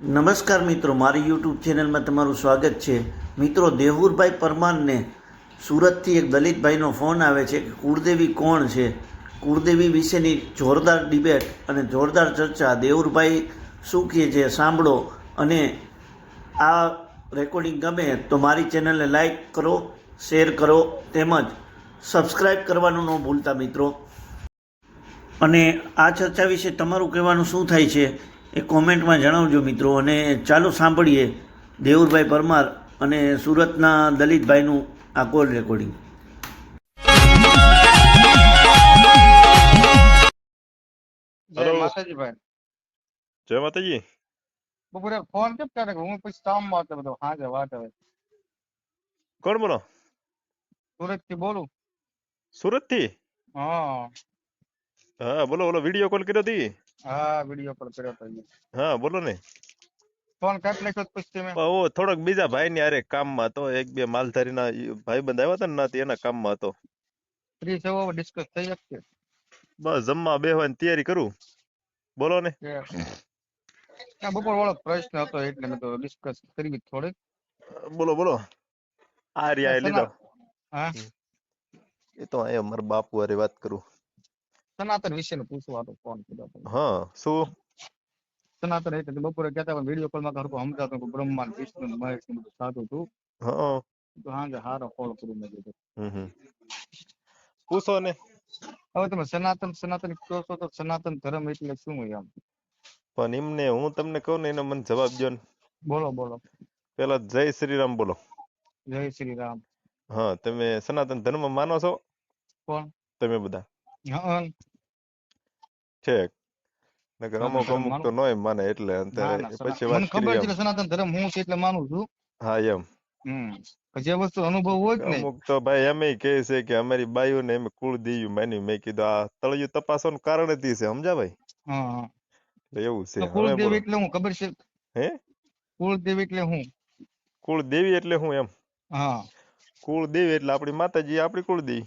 નમસ્કાર મિત્રો, મારી યુટ્યુબ ચેનલમાં તમારું સ્વાગત છે. મિત્રો, દેહુરભાઈ પરમારને સુરતથી એક દલિતભાઈનો ફોન આવે છે કે કુળદેવી કોણ છે. કુળદેવી વિશેની જોરદાર ડિબેટ અને જોરદાર ચર્ચા. દેહુરભાઈ શું કહે છે સાંભળો. અને આ રેકોર્ડિંગ ગમે તો મારી ચેનલને લાઈક કરો, શેર કરો, તેમજ સબસ્ક્રાઈબ કરવાનું ન ભૂલતા મિત્રો. અને આ ચર્ચા વિશે તમારું કહેવાનું શું થાય છે એ કોમેન્ટમાં જણાવજો મિત્રો. અને ચાલો સાંભળીએ દેવુરભાઈ પરમાર અને સુરતના દલિતભાઈનું આ કોલ રેકોર્ડિંગ. જય હેલો, માતાજી ભાઈ. જય માતાજી. બપોરે ફોન કેમ કરે? હું પછી કામમાં હતો બધો. હાજે વાત હવે કોણ બોલો? સુરત થી બોલું. સુરત થી? હા હા બોલો બોલો. વિડીયો કોલ કર્યો હતી? હા, વિડીયો કોલ કર્યો તો. હા બોલો ને. ફોન કાપી નાખ્યો તો પછી તમે? ઓ થોડોક બીજા ભાઈ ની અરે કામમાં હતો. એક બે માલધારી ના ભાઈ બંધ આવ્યા હતા ને નાથી એના કામમાં હતો. ફ્રી છે હવે ડિસ્કસ થઈ શકશે? બસ જમવા બેહવાની તૈયારી કરું. બોલો ને. બપોર વાળો પ્રશ્ન હતો એટલે મેં તો ડિસ્કસ કરી થોડીક. બોલો બોલો. આ રહ્યા લીધો. હા, એ તો અહીંયા મારા બાપુ હારે વાત કરું. સનાતન વિશે નું પૂછવા હતો ફોન કર્યો હતો. હા શું? સનાતન એટલે બપોરે કહેતા પણ વિડીયો કોલ માં સમજાતો બ્રહ્માંડ વિષ્ણુ મહેશ નું બધું સાધું હતું. હા તો હાજે હારો કોલ કરું મેં કીધું. પૂછો ને. હવે તમે સનાતન કહો છો તો સનાતન ધર્મ એટલે શું હોય આમ? પણ એમને હું તમને કહું ને એનો મને જવાબ દો ને. બોલો બોલો. પેલા જય શ્રી રામ બોલો. જય શ્રી રામ. હા, તમે સનાતન ધર્મ માનો છો? કોણ? તમે બધા? હા, છે નકર સનાતન અમુક ધર્મ અમુક તો માનું. નોય માને એટલે ના અત્યારે ના, પછી વાત મને ખબર કરી છે એમ. કે સનાતન ધર્મ હું છે એટલે માનું છું. હા એમ. જે વસ્તુ અનુભવ હોય જ નહીં. અમુક તો ભાઈ એમ કહે છે કે અમારી બાઈઓ ને એમ કુળદેવી માન્યું. મેં કીધું આ તળિયું તપાસવાનું કારણ જ ઈ છે, સમજા ભાઈ. હા, એટલે એવું છે. તો હવે કુળદેવી બોલો. એટલે હું ખબર છે? હે? કુળદેવી એટલે હું? કુળદેવી એટલે હું એમ? હા. કુળદેવી એટલે આપણી માતાજી, આપણી કુળદેવી.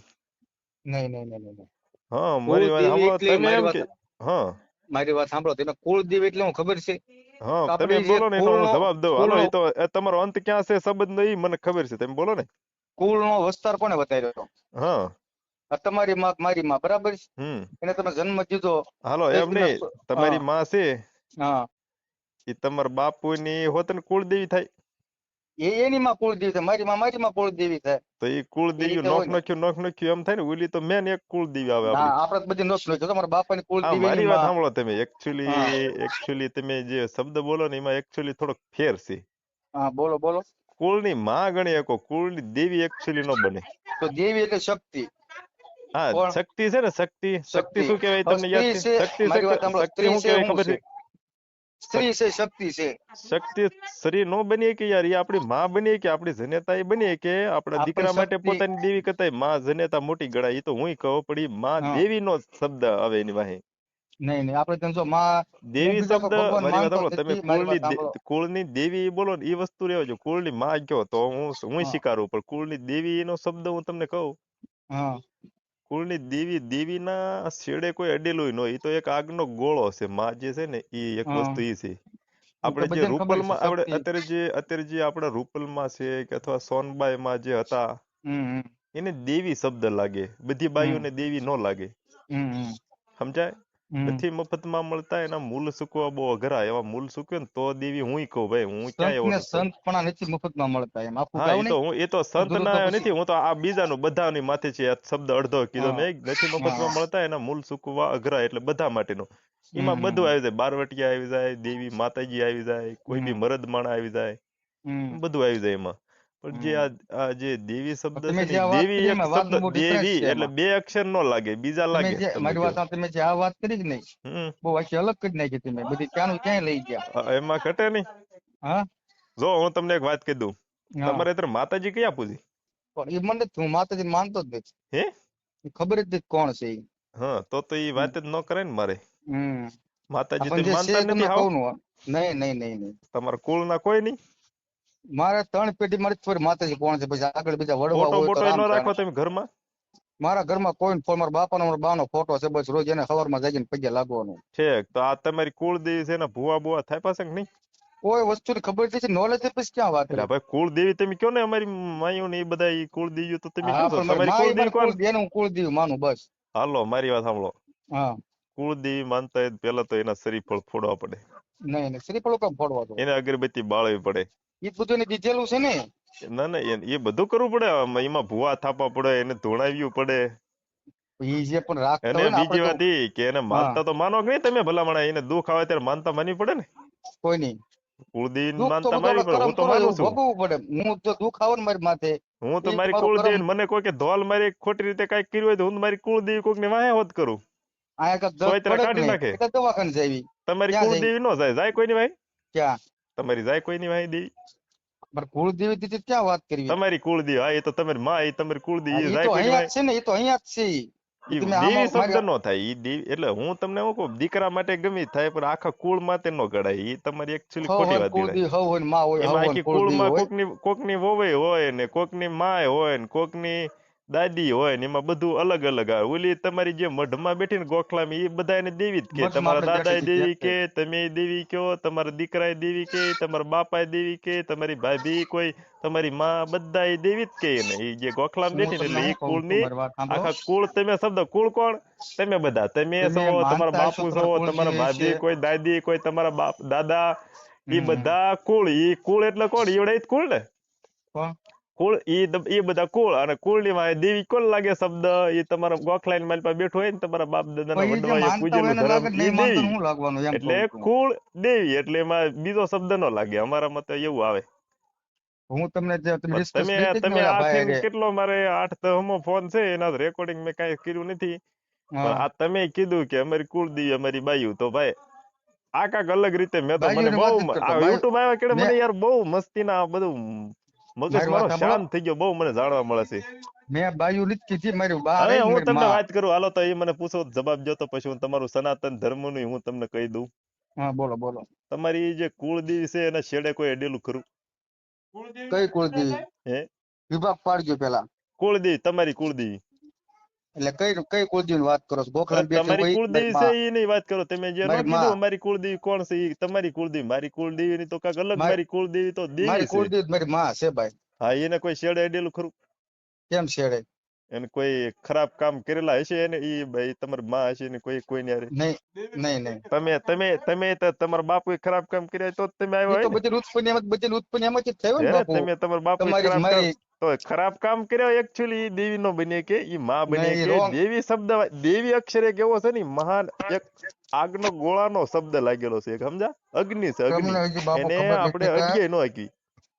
નહીં નહીં નહીં નહીં. હા મારી વાત કુળદેવી સાંભળો. એટલે તમે એમ કે હા મારી વાત સાંભળો. તમે કુળદેવી એટલે હું ખબર છે? હા આપણે તમે જે બોલો ને એનો હું જવાબ દઉં. હાલો, એ તો તમારો અંત ક્યાં છે સંબંધ ઈ મને ખબર છે. તમે બોલો ને. કુળનો વિસ્તાર કોને બતાવ્યો? હા. તમારી માં મારી માં, બરાબર છે. હમ એને તમે જન્મ દીધો. હાલો એમ તમે નહીં. તમારી માં છે હા, એ તમારા બાપુ ની હોત ને કુળદેવી થાય. એની માં કુળદેવી થાય. મારી માં કુળદેવી થાય. તો એ એ કુળદેવી રીતે હોય ને. નોખ નાખ્યું એમ થાય ને. ઓલી તો મેન એક કુળદેવી આવે ના, આપડી. આપડે બધી નોખ નો. તમારા બાપા ની હા કુળદેવી એની મારી વાત માં. સાંભળો તમે. હા એકચ્યુઅલી તમે જે શબ્દ બોલો ને એમાં એકચ્યુઅલી થોડોક ફેર છે. હા, બોલો બોલો. કુળની માં ગણી શકો, કુળની દેવી એકચ્યુઅલી નો બને. તો દેવી એટલે શક્તિ. હા કોણ? શક્તિ છે ને. શક્તિ શક્તિ શક્તિ. શું કહેવાય હવે તમને યાદ સ્ત્રી છે? છે. શક્તિ મારી વાત સાંભળો. શક્તિ સ્ત્રી શું છે કહેવાય હું ખબર છે? છે? સ્ત્રી છે, શક્તિ છે. શક્તિ શરીર નો બનીએ કે યાર. એ આપણી માં બનીએ કે આપણી જનેતા એ બનીએ કે આપણા આપણી દીકરા માટે શક્તિ. પોતાની દેવી કરતા માં જનેતા મોટી ગણાય. એ તો હું કહું, પણ ઈ માં હા, દેવી નો શબ્દ આવે એની વાહે. નહીં નહીં. આપડે તમે જો માં. હું દેવી બીજા કોઈ શબ્દ ભગવાન મારી વાત માનતો સાંભળો. જ તમે નથી. મારી વાત સાંભળો. કુળની દેવી બોલો ને એ વસ્તુ રહેવા જો. કુળની માં કયો તો હું હા સ્વીકારું, પણ કુળની દેવી નો શબ્દ હું તમને કહું. હા કુળની દેવીના છેડે કોઈ અડેલું ન હોય. એ તો એક આગનો ગોળો છે. માં જે છે ને એ એક હા. વસ્તુ એ છે. એ તો આપણે જે બધાને ખબર છે રૂપલમાં શક્તિ. અત્યારે જે આપણા રૂપલમાં છે કે અથવા સોનબાઈમાં જે હતા હમ એને દેવી શબ્દ લાગે. બધી હમ બાઈઓને દેવી ન લાગે. હમ સમજાય? હમ. નથી મફતમાં મળતા. એના મૂળ સૂકવા બહુ અઘરા. એવા મૂળ સૂકવે ને તો દેવી હું કહું ભાઈ. હું ક્યાં સંત એવો ને નથી. સંત પણ નથી મફતમાં મળતા. એમ આખું હા ગાવ નહીં એ તો સંત અધૂરું તો ના પછી. નથી. હું તો આ બીજાનું બધાની માથે છે. આ શબ્દ અડધો કીધો હા મેં. નથી હા. મફતમાં મળતા. એના મૂળ સૂકવા અઘરા. એટલે બધા માટેનું એમાં બધું હમ આવી જાય. બારવટિયા આવી જાય, દેવી માતાજી આવી જાય, કોઈ બી હમ મરદ માણા આવી જાય, હમ બધું આવી જાય એમાં. પણ જે હમ. આ જે દેવી શબ્દ તમે છે ને, જે આ વાત દેવી કરી એક એમાં શબ્દ વાતનું બહુ ડિફરન્સ દેવી છે એટલે એમાં. બે અક્ષર નો લાગે, બીજા તમે લાગે. જે તમને મારી કહો. વાત તમે જે આ વાત કરી જ નહીં, હમ બહુ આખી અલગ કરી નાખી તમે. બધી ક્યાંનું ક્યાંય લઈ ગયા. એમાં ઘટે નહીં. હા જો હું તમને એક વાત કહી દઉં. હા. તમારે અત્યારે માતાજી ક્યાં પૂજી? પણ એ મને હું માતાજી માનતો જ નથી. હે? એ ખબર જ નથી કોણ છે એ. હા તો એ વાત જ ન કરે ને મારે. હમ. માતાજી પણ તમે જે છે માનતા એ જ તમને નથી હાવ? કહું નું. નહીં નહીં નહીં નહીં. તમારા કુળ ના કોઈ નહીં? મારે 3 પેઢી મારી ખબર માતાજી કોણ છે. પછી આગળ બીજા વડવા ફોટો હોય તો બોટો રામ ન જાણે. રાખો તમે ઘરમાં? મારા ઘરમાં કોઈ મારા બાપાનો મારા બાનો ફોટો છે. બસ રોજ એને સવારમાં જાગીને પગે લાગવાનું. ઠીક. તો આ તમારી કુળદેવી છે ને ભુવા બુવા થાય પાસે કે નહીં? કોઈ વસ્તુની ખબર છે નોલેજ પછી ક્યાં વાત એટલે કરી? ભાઈ કુળદેવી તમે કયો ને અમારી માયું ને એ બધા ઈ કુળદેવીઓ તો તમે હા કયો છો પણ મારી તમારી માં ઈ કુળદેવી કોણ? એનું હું કુળદેવી માનું બસ. હાલો મારી વાત સાંભળો, હા કુળદેવી માનતા હોય તો પેલા તો એના શરીફળ ફોડવા પડે, નહીં શ્રીફળ કામ ફોડવા દો, એને અગરબત્તી બાળવી પડે. ઈ બધું એને દીધેલું છે ને. ના ના એ બધું કરવું પડે, એમાં ભૂવા થાપવા પડે, એને ધોણાવ્યું પડે. ઈ જે પણ રાખતા અને હોય ને બીજી આપણે વાત તો ઈ કે એને હા માનતા તો માનો કે નહીં તમે ભલામણ, એને દુઃખ આવે ત્યારે માનતા માનવી પડે ને. કોઈ નહીં. કુળદેવી દુઃખ તો માનતા બધું માનવી આપણે પડે, કરમ હું તો કરો માનું એવું છું. ભોગવવું પડે. હું તો દુઃખ આવે ને મારી માથે હું તો ઈ મારી મારું કર્મ. કુળદેવી મને કોઈ કે ધોલ મારી ખોટી રીતે કઈક કર્યું હોય તો હું મારી કુળદેવી કોઈક ને વાહે હોત કરું, આયા કાંઈક દર્દ સોયતરા પડે જ કાઢી નહીં નાખે. એટલે દવાખાને જાવી. તમારી ક્યાં જઈ? કુળદેવી નો જાય, જાય કોઈની વાહે? ક્યાં? તમારી જાય કોઈની વાહે દેવી? પણ કુળદેવી દીધી ક્યાં વાત કરવી? તમારી કુળદેવી, હા એ તો તમારી માં, એ તમારી હા, કુળદેવી, એ ઈ જાય તો કોઈની અહીંયા વાહે? જ છે ને, ઈ તો અહીંયા જ છે. ઈ ઈ તમે દેવી આમાં શબ્દ મારી નો થાય, ઈ દેવી એટલે હું તમને શું કહું, દીકરા માટે ગમે ઈ થાય પણ આખા કુળ માટે નો ગણાય, ઈ તમારી એકચ્યુઅલી હવ ખોટી હોય વાત ગણાય. કુળદેવી, હવ હોય ને માં હોય, એમાં હવ હોય આખી ને કુળદેવી કુળમાં હોય. કોકની વોવે હોય ને કોકની માય હોય ને કોકની દાદી હોય ને, એમાં બધું અલગ અલગ આવે. ઓલી તમારી જે મઢમાં બેઠી ને ગોખલામાં, એ બધા એને દેવી જ કે, મઠમાં તમારા આપણે દાદા બેઠી દેવી હતી કે, તમે દેવી કયો, તમારા દીકરા દેવી કે, તમારા બાપા દેવી કે, તમારી ભાભી કોઈ, તમારી માં, બધા એ દેવી જ કે ને. એ જે ગોખલામાં હું બેઠી ને તમને એટલે શું એ કહું છું, કુળની મારી વાત સાંભળો. આખા કુળ, તમે શબ્દ કુળ કોણ? તમે બધા, તમે તમે છો, તમારા માનતા હશો બાપુ છો, તમારા તમારા કુળદેવી ભાભી, છે. કોઈ દાદી, કોઈ તમારા બાપ દાદા, એ હમ બધા કુળ. એ કુળ એટલે કોણ? ઈવડે જ કુળ ને. પણ કુળ એ બધા કુળ, અને કુળની માં દેવી કોણ લાગે શબ્દ? એ તમારા ગોખલાઈન મારી પાસે બેઠો હોય ને, તમારા બાપ દાદાના ઈ જે વડવાએ માનતા હોય પૂજેલું એને ધર્મ, લાગે એ નહીં માનતા દેવી. શું લાગવાનું એમ એટલે કહું છું. કુળ દેવી, એટલે એમાં બીજો શબ્દ ન લાગે, અમારા મતે એવું આવે. હું તમને જે તમે ડિસ્કસ તમે કરી હતી કે ને તમે ઓલા ભાઈ આખી હારે. કેટલો, મારે 8-10મો ફોન છે, એના રેકોર્ડિંગ મેં કાંઈ કર્યું નથી, પણ હા આ તમે કીધું કે અમારી કુળદેવી, અમારી બાયું, તો ભાઈ આ કાંઈક અલગ રીતે મેં તો, મને બાયુની વાત જ બહુ કરતો આ બાયુ. યુટ્યુબ આવ્યા કે મને મેં યાર બહુ મસ્તીના આ બધું મગજ મારી મારો વાત સાંભળો. શાંત થઈ ગયો, બહુ મને જાણવા મળે છે. મેં બાયુ નથી કીધી, મારી બા હવે રહી ને હું મારી તમને માં. વાત કરું, હાલો તો એ મને પૂછો જવાબ દો, તો પછી હું તમારું સનાતન ધર્મનું હું તમને કહી દઉં. હા બોલો બોલો. તમારી જે કુળદેવી છે એના છેડે કોઈ અડેલું ખરું? કઈ કુળદેવી? હે? વિભાગ પાડજો પેલા. કુળદેવી, તમારી કુળદેવી એટલે કઈ કઈ કુળદેવી ની વાત કરો છો? અરે ગોખલા બેઠી તમારી હોય ઈ મારી કુળદેવી છે માં. એ નહીં વાત કરો, તમે જે નો મારી કીધું માં. અમારી કુળદેવી કોણ છે, એ તમારી કુળદેવી. મારી કુળદેવી ની તો કાંઈક અલગ, મારી કુળદેવી તો દેવી મારી છે. કુળદેવી મારી માં છે ભાઈ. હા, એને કોઈ છેડે અડેલું ખરું? કેમ છેડે? એને કોઈ ખરાબ કામ કરેલા હશે, એને એ તમારી માં હશે ને કોઈને હારે? નહીં નહીં નહીં. તમે તો તમારા બાપુએ ખરાબ કામ કર્યા તો જ તમે આવ્યા એ તો હોય ને. બધી ઉત્પન્ન એમાંથી જ થયો ને હે ને, બાપુ. તમે તમારા બાપુએ તમારી ખરાબ કામ, મારી તો ખરાબ કામ કર્યા એકચ્યુઅલી દેવી નો બને કે ઈ માં બને નહીં કે. રોંગ. દેવી શબ્દ, દેવી અક્ષર એક એવો છે ને, મહાન એક આગનો ગોળાનો શબ્દ લાગેલો છે, એક સમજા? અગ્નિ છે, અગ્નિ. તમને હજી બાપુ એને ખબર આપણે નથી કે અડગીએ નો હાકી.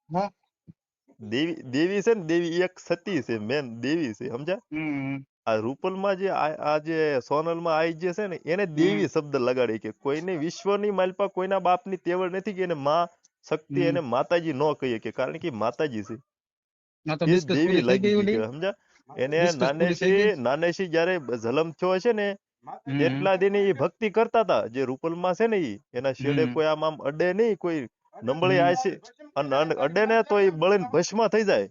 હા. દેવી છે ને, દેવી એક સતી છે, મેન દેવી છે, સમજા? આ રૂપલમાં જે આ જે સોનલમાં આઈ જે છે ને, એને દેવી શબ્દ લગાડી કે કોઈને વિશ્વની માલપા કોઈના બાપની તેવડ નથી કે એને માં શક્તિ, એને માતાજી નો કહીએ કે, કારણ કે માતાજી છે, ના તો એ ડિસ્કસ દેવી પૂરી થઈ લાગી ગઈ ગઈ ઓલી. કે, સમજા? એને ડિસ્કસ પૂરી થઈ ગઈ. નાનેશી જયારે જલમ થયો છે ને, એટલા દિને એ ભક્તિ કરતા હતા, જે રૂપલમાં છે ને, એના શેડે કોઈ આમ અડે નહીં, કોઈ નંબળી આશે અને અડે ને તો એ બળીને ભસ્મ થઈ જાય.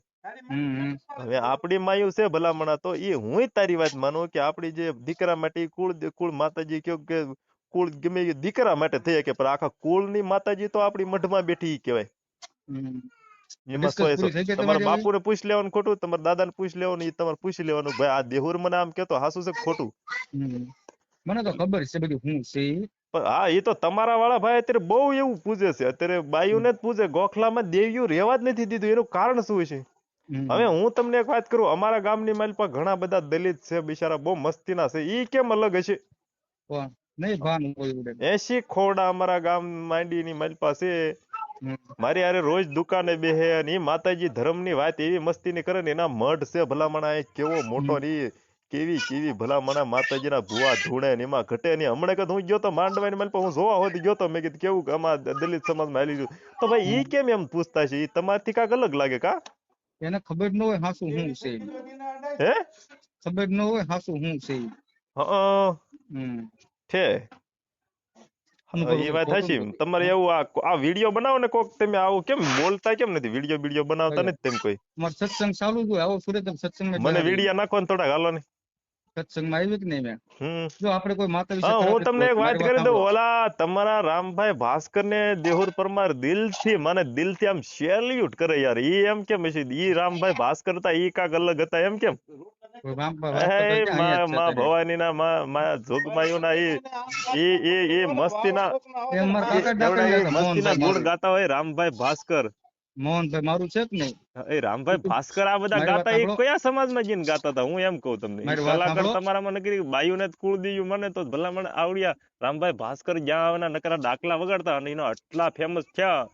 હવે આપણી માયું છે ભલામણા, તો એ હું તારી વાત માનું કે આપણી જે દીકરા માટે કુળ માતાજી કયો કે કુળ ગમે એ દીકરા માટે થઈ કે, પણ આખા કુળની માતાજી તો આપણી મઢમાં બેઠી કહેવાય. એમાં ડિસ્કસ પૂરી થઈ ગઈ તમારા તમારી ઓલી. બાપુને પૂછી લેવાનું ખોટું, તમારા દાદાને પૂછી લેવાનું, એ તમારે પૂછી લેવાનું ભાઈ આ દેહુર મને આમ કેતો હાસુ છે કે ખોટું. મને તો ખબર છે બધું હું છે. પણ હા, એ તો તમારા વાળા ભાઈ અત્યારે બહુ એવું પૂજે છે, અત્યારે બાયુને જ પૂજે, ગોખલામાં દેવીઓ રહેવા જ નથી દીધું. એનું કારણ શું છે? હવે હું તમને એક વાત કરું, અમારા ગામની માલપા ઘણા બધા દલિત છે, બિચારા બહુ મસ્તીના છે, ઈ કેમ અલગ હશે? નહીં ભાન હોય 80 ખોડા અમારા ગામ માંડીની માલપા છે, મારી હારે રોજ દુકાને બેહે, અને ઈ માતાજી ધર્મની વાત એવી મસ્તીની કરે ને, એના મઢ છે ભલામણા, કેવો મોટો ની કેવી ભલામણા માતાજીના ભુવા ધૂણે ને એમાં ઘટે નહીં. હમણાં કે હું ગયો તો માંડવાની માલપા, હું જોવા હોતી ગયો તો, મેં કીધું કેવું આમાં દલિત સમાજમાં હાલી ગયું, તો ભાઈ ઈ કેમ એમ પૂછતા છે? ઈ તમારથી કાંઈક અલગ લાગે કા? એને ખબર ન હોય હાસુ હું છે. હે ખબર ન હોય હાસુ હું છે. છે એ વાત સાચી. તમારે એવું આ વિડીયો બનાવો ને કોક, તમે આવું કેમ બોલતા કેમ નથી? વિડીયો બનાવતા નથી તેમ કોઈ? સત્સંગ ચાલુ જ હોય, આવો સુરત સત્સંગ મને વિડીયો નાખો ને થોડાક, હાલો ને. સત્સંગમાં આવી કે નહીં મેં હમ જો આપણે કોઈ માતા વિશે હા હું ખરાબ તમને એક વાત મારી કરી દઉં, સાંભળો. ઓલા તમારા રામભાઈ ભાસ્કર ને દેહુર પરમાર દિલથી આમ સેલ્યુટ કરે યાર. ઈ એમ કેમ હશે? ઈ રામભાઈ ભાસ્કર હતા, ઈ કાક અલગ હતા એમ કેમ? કોઈ રામભાઈ વાત કરતા ક્યાં અહીંયા જ છે માં તારે. ભવાની ના માં જોગમાયું ના ઈ મસ્તીના એમ મારા કાકા ડાકણિયા હતા મસ્તીના મોહનભાઈ ગુણ મારું. ગાતા હોય રામભાઈ ભાસ્કર. મોહનભાઈ મારું છે કે નહીં? એ રામભાઈ ભાસ્કર આ બધા મારી વાત ગાતા એ સાંભળો. કયા સમાજમાં જઈને ગાતા હતા? હું એમ કહું તમને, ઈ મારી વાત કલાકાર સાંભળો. તમારામાં નકરી બાયુને જ કુળ દીયું મને તો ભલા મને આવડ્યા. રામભાઈ ભાસ્કર જ્યાં આવના નકરા ડાકલા વગાડતા અને એનો આટલા ફેમસ થયા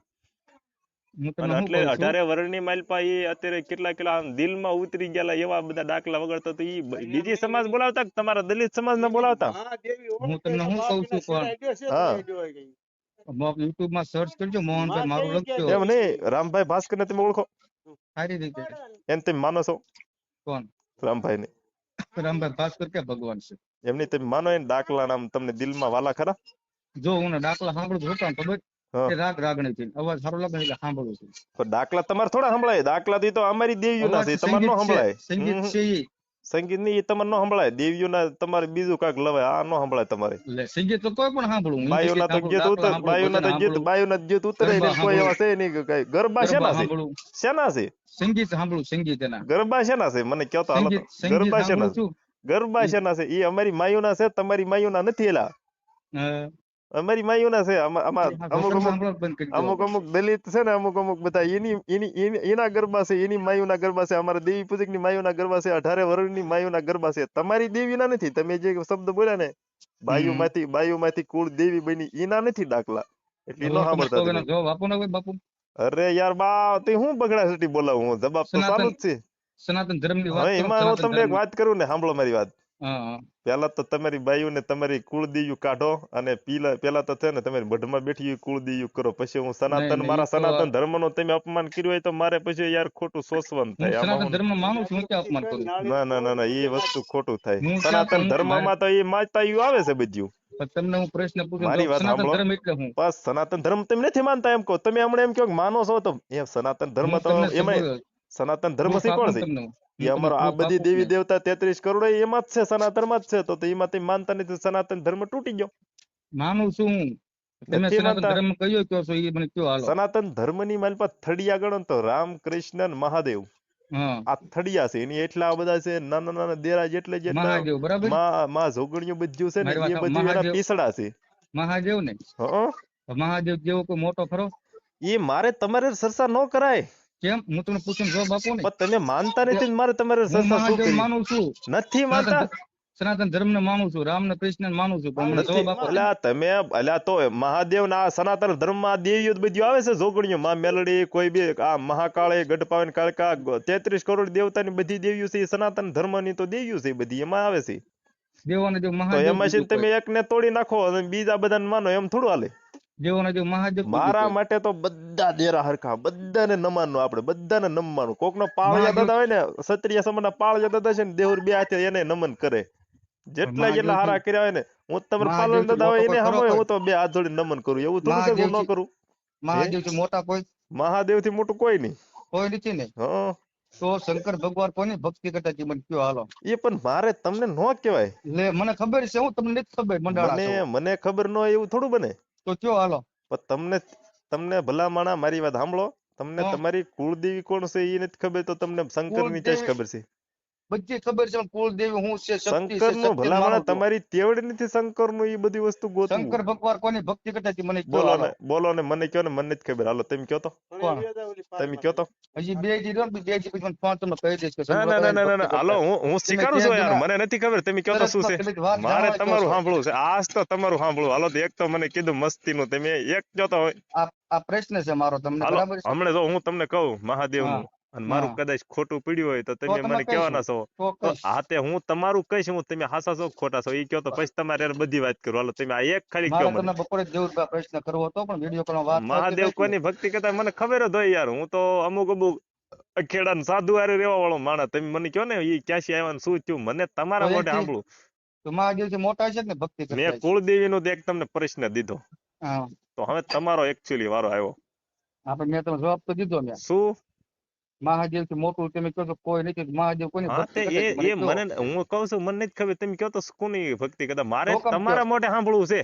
હું તમને અને શું એટલે કહું છું 18 વર્ષની માલપા એ અત્યારે કેટલા આમ દિલમાં ઉતરી ગયેલા એવા બધા ડાકલા વગાડતા તો ઈ બીજી સમાજ બોલાવતા કે તમારા દલિત સમાજ ને બોલાવતા? હું તમને શું કહું છું પણ હા યુટ્યુબ માં સર્ચ કરજો મોહનભાઈ મારું લખજો એમ નહીં, રામભાઈ ભાસ્કર ને તમે ઓળખો? સારી રીતે. એને તમે માનો છો કોણ? રામભાઈ ને? રામભાઈ ભાસ્કર ક્યાં ભગવાન છે? એમની તમે માનો એને ડાકલા નામ તમને દિલમાં વાલા ખરા? જો હું ડાકલા સાંભળું છું પણ ખબર હા. એ રાગ રાગણી થી અવાજ સારો લાગે એટલે સાંભળું છું. પણ ડાકલા તમારે થોડા સંભળાય? ડાકલા થી તો અમારી દેવીઓના છે, અવાજ તમારે નો સંગીત છે, સંભળાય. સંગીત છે ઈ. સંગીત ની ઈ તમારે નો સંભળાય. દેવીઓના તમારે બીજું કાંઈક લવાય, આ નો સંભળાય તમારે. એટલે સંગીત તો કોઈ પણ સાંભળું હું. બાયુના તો ગીત ઉતર, બાયુના ગીત ઉતરે નહીં, કોઈ એવા છે નહીં કે કાંઈ. ગરબા શેના છે? સાંભળું, શેના છે? સંગીત સાંભળું, સંગીત એના ગરબા શેના છે? મને કહો તો હાલો તો. સંગીત સંગીત ગરબા શેના સાંભળું છે? છું. ગરબા શેના છે? ઈ અમારી માયુના છે, તમારી માયુના નથી. એલા હા. અમારી માયુના છે. આમાં સાંભળો બંધ કરી દો. અમુક દલિત છે ને, અમુક બધા એના ગરબા છે, એની માયુના ગરબા છે. અમારા દેવી પૂજક ની માયુના ગરબા છે, 18 વર્ષની માયુના ગરબા છે. તમારી દેવીના નથી. તમે જે શબ્દ બોલ્યા ને બાયુમાંથી કુળ દેવી બની, એના નથી ડાકલા. એટલે નો સાંભળતા તો એનો તમે. જવાબ આપો ને ભાઈ બાપુ. અરે યાર બા તે હું બગડા બોલાવું? હું જવાબ તો ચાલુ જ છે. સનાતન ધર્મની હવે વાત કરો. એમાં હું સનાતન તમને એક ધર્મ. વાત કરું ને, સાંભળો મારી વાત. હા પેલા તો તમારી બાયુને તમારી કુળદેવીઓ કાઢો અને પેલા તો છે ને તમારી મઢમાં બેઠી કુળદેવીઓ કરો. પછી હું નહીં, મારા ઈ તો સનાતન ધર્મનો તમે અપમાન કર્યું હોય તો મારે પછી યાર ખોટું સોસવાનું હું થાય. આમાં સનાતન ધર્મ માનું છું, હું ક્યાં અપમાન કરું? ના એ વસ્તુ ખોટું થાય. હું ક્યાં સનાતન કહું? ધર્મમાં તો એ માતાયું આવે છે બધું. પણ તમને હું પ્રશ્ન પૂછું મારી તો વાત સનાતન સાંભળો. ધર્મ એટલે હું બસ સનાતન ધર્મ તમે નથી માનતા એમ કહો. તમે હમણાં એમ કહો કે માનો છો તો એમ સનાતન ધર્મ તો એમાં સનાતન ધર્મ છે કોણ છે? એ અમારો આ બધી દેવી દેવતા 33 કરોડ એમાં જ છે, સનાતન માં જ છે. તો એમાં તમે માનતા નથી, સનાતન ધર્મ તૂટી ગયો. માનું છું હું. તમે નથી સનાતન માનતા? ધર્મ કયો કહો છો એ મને કયો હાલો. સનાતન ધર્મની માલપા થડિયા ગણો ને તો રામ કૃષ્ણ ને મહાદેવ હા આ થડિયા છે. એની એટલા બધા છે, નાના દેરા જેટલે જેટલા મહાદેવ બરાબર. માં જોગણીયું બધું છે ને, મારી એ વાત બધું એના મહાદેવ. પીસડા છે. મહાદેવ ને મહાદેવ જેવો કોઈ મોટો ખરો? એ મારે તમારે સરસા ન કરાય. કેમ? હું તમને પૂછું જવાબ આપો ને. પણ તમે માનતા નથી ને મારે તમારે હું સરસા શું મહાદેવ કરી? માનું છું, નથી માનતા? સનાતન ધર્મ ને માનું છું, રામ ને કૃષ્ણ ને માનું છું, પણ મને નથી. જવાબ આપો. અલ્યા તમે અલ્યા તો મહાદેવ ના સનાતન ધર્મ માં દેવીઓ બધું આવે છે, જોગણીઓ માં મેલડી કોઈ બી આ મહાકાળી ગઢપાવન કાળકા 33 કરોડ દેવતાની બધી દેવીઓ છે. એ સનાતન ધર્મ ની તો દેવીઓ છે બધી, એમાં આવે છે. દેવોને દેવ તો મહાદેવ એમાં છે કીધું તમે કોઈ. એકને તોડી નાખો અને બીજા બધાને માનો, એમ થોડું હાલે. દેવોને દેવ મહાદેવ કીધું મારા કોઈ. માટે તો બધા દેરા હરખા, બધાને નમાનનું. આપણે બધાને નમવાનું. કોકનો પાળિયા દાદા હોય ને, ક્ષત્રિય સમાજના પાળિયા દાદા છે ને, દેહુર બે હાથે એને નમન કરે. જેટલા જેટલા હારા કર્યા હોય ને, હું તમારા પાલન દાદા હોય એને સામે હું તો બે હાથ જોડી નમન કરું. એવું થોડું છે કે હું ન કરું? મહાદેવ થી મોટા કોઈ મહાદેવ થી મોટું કોઈ નહીં. કોઈ નથી ને. હા તો શંકર ભગવાન કોની ભક્તિ કરતા હતી મને કયો હાલો. એ પણ મારે તમને ન કહેવાય. લે મને ખબર છે, હું તમને નથી ખબર મંડાળા છો. મને ખબર ન હોય એવું થોડું બને. તો કયો હાલો. પણ તમને ભલા માણા મારી વાત સાંભળો. તમને તમારી કુળદેવી કોણ છે એ નથી ખબર, તો તમને શંકર ની ચેસ ખબર છે. બધી ખબર છે, કુળદેવી હું છે, શક્તિ છે, શંકર નું ભલા માણા શક્તિ તમારી તેવડ નથી શંકર નું એ બધી વસ્તુ ગોતવું. શંકર ભગવાન કોની ભક્તિ કરતા હતી મને કયો બોલો હાલો. ને બોલો ને, મને કયો ને, મને નથી ખબર. હાલો તમે કયો તો. કોણ? તમે કયો તો. હજી બે દી રહ્યો ને, બે દી પછી મને ફોન તમને કહી દઈશ કે ના શંકર ના ના ના ભગવાન ના, હાલો હું સ્વીકારું છું યાર, મને નથી ખબર. તમે કયો તો શું છે, મારે તમારું સાંભળવું છે. આજ તો તમારું સાંભળવું. હાલો એક તો મને કીધું મસ્તી નું, તમે એક કયો તો હોય. આ પ્રશ્ન છે મારો તમને, હાલો બરાબર છે. હમણાં જો હું તમને કહું મહાદેવ નું, અને મારું કદાચ ખોટું પડ્યું હોય તો તમે મને કહેવાના છો. તો હાથે હું તમારું કહીશ, હું તમે હાસા છો ખોટા છો એ કયો તો પછી તમારે બધી વાત કરું. હાલો તમે આ એક ખાલી કયો મને. બપોરે દેવર પ્રશ્ન કરવો હતો પણ વિડીયો કોલ વાત મહાદેવ કોની ભક્તિ કરતા મને ખબર જ હોય યાર. હું તો અમુક ખેડા ને સાધુ હારે રહેવા વાળો માણસ. તમે મને કહો ને એ ક્યાંથી આવ્યા ને શું થયું, મને તમારા મોઢે સાંભળું. તો મહાદેવ થી મોટા છે ને ભક્તિ કરતા. મેં કુળદેવી નો એક તમને પ્રશ્ન દીધો, તો હવે તમારો એકચ્યુઅલી વારો આવ્યો. આપણે મેં તમને જવાબ તો દીધો. મેં શું મહાદેવ થી મોટું તમે કહો છો કોઈ નથી, મહાદેવ કોની હા ભક્તિ તે કરે છે મને એ કહો. મને હું કહું છું મને નથી ખબર, તમે કહો તો કોની ભક્તિ કરતા, મારે તો કેમ તમારા કહો? મોઢે સાંભળવું છે.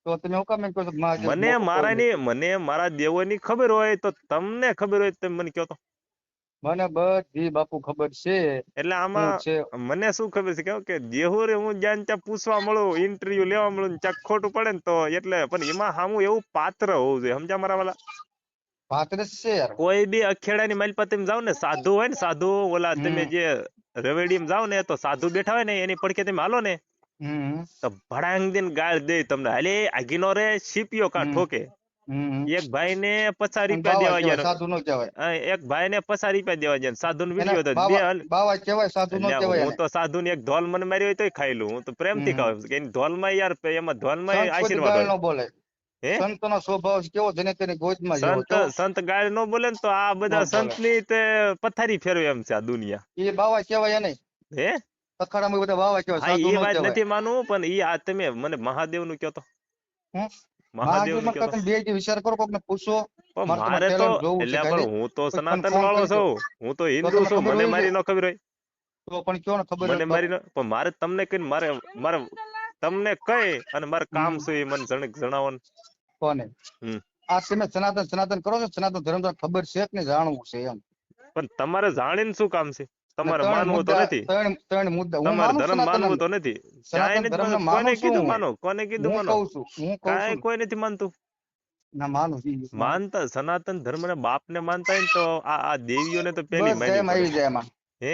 તો તમે હું કામ એમ કહો છો કે મહાદેવ મને મોટું કોઈ મારાની નથી? મને મારા દેવોની ખબર હોય તો તમને ખબર હોય તો તમે મને કહો તો. મને બધી બાપુ ખબર છે. એટલે હું આમાં છે મને શું ખબર છે કેવું કે દેહુરે હું જ્યાં ત્યાં પૂછવા મળું, ઇન્ટરવ્યુ લેવા મળું ને ક્યાંક ખોટું પડે ને તો એટલે, પણ એમાં સામું એવું પાત્ર હોવું જોઈએ, સમજ્યા મારા વાલા. પાત્રસ છે યાર. કોઈ બી અખેડાની માલ પર તમે જાઓ ને, સાધુ હોય ને સાધુ, ઓલા તમે હમ જે રવેડીમાં જાઓ ને તો સાધુ બેઠા હોય ને એની પડખે તમે હાલો ને હમ તો ભડાંગ દઈને ગાળ દે તમને, હાલે આગીનો રે સીપીઓ કા હમ ઠોકે. હમ. એક ભાઈ ને 50 અને રૂપિયા બાવા દેવા કહેવાય, ગયા, સાધુ નો કહેવાય. એક ભાઈ ને 50 રૂપિયા દેવા ગયા, સાધુ ને એને વિડીયો હતો બે બાવા બાવા કહેવાય, સાધુ નો એટલે કહેવાય હું એને. તો સાધુ ની એક ધોલ મને મારી હોય તોય ખાઈ લઉં, હું તો પ્રેમથી હમ. ખાઉં કે એની ધોલમાં યાર, એમાં ધોલમાં સંત કોઈ આશીર્વાદ ગાળ હોય. નો બોલે. હે સંતનો સ્વભાવ કેવો, જેને તેની ગોદમાં જેવો સંત કેવો સંત ગાળ નો બોલે ને તો આ નો બધા બોલે. સંત ની તે પથારી ફેરવે એમ છે આ દુનિયા. એ બાવા કહેવાય એને. હે અખાડામાં બધા બાવા કહેવાય, હા સાધુ એ નો વાત કહેવાય. નથી માનવું, પણ એ આ તમે મને મહાદેવ નું કહો તો. હમ. મહાદેવ મહાદેવ નું માં કહો તો. તમે બે જે વિચાર કરો, કોકને પૂછો. પણ મારે તમારે મારે તો ટેલેન્ટ જોવું છે એટલે ખાલી. પણ હું તો કોઈ સનાતન ફોન વાળો કરજો. છું, હું તો તો હિન્દુ તમને છું, ખબર મને હોય છે. મારી ન ખબર હોય. તો પણ કયો ને ખબર મને હોય મારી બાપુ. પણ મારે તમને કઈ મારે મારે તમને કઈ અને મારે કામ હમ. શું એ મને જણાવો ને. કોને? હમ આ તમે સનાતન સનાતન કરો છો, સનાતન ધર્મ તમને ખબર છે કે નહીં જાણવું છે એમ. પણ તમારે જાણીને શું કામ છે? ને તમારે ત્રણ માનવું તો મુદ્દા, નથી, ત્રણ મુદ્દા હું તમારે માનું ધર્મ સનાતન. માનવું તો નથી. ચાય સનાતન નથી ધર્મ ને માનવું, કોને માનું છું કીધું હું. માનો, કોને કીધું હું માનો? કઉ છું, હું કઉ કાંઈ છું. કોઈ નથી માનતું. ના માનું છું, માનું. માનતા સનાતન ધર્મ ને બાપ ને માનતા હોય ને તો આ દેવીઓને તો પેલી બધા માનવી એમ પડે. આવી જાય એમાં. હે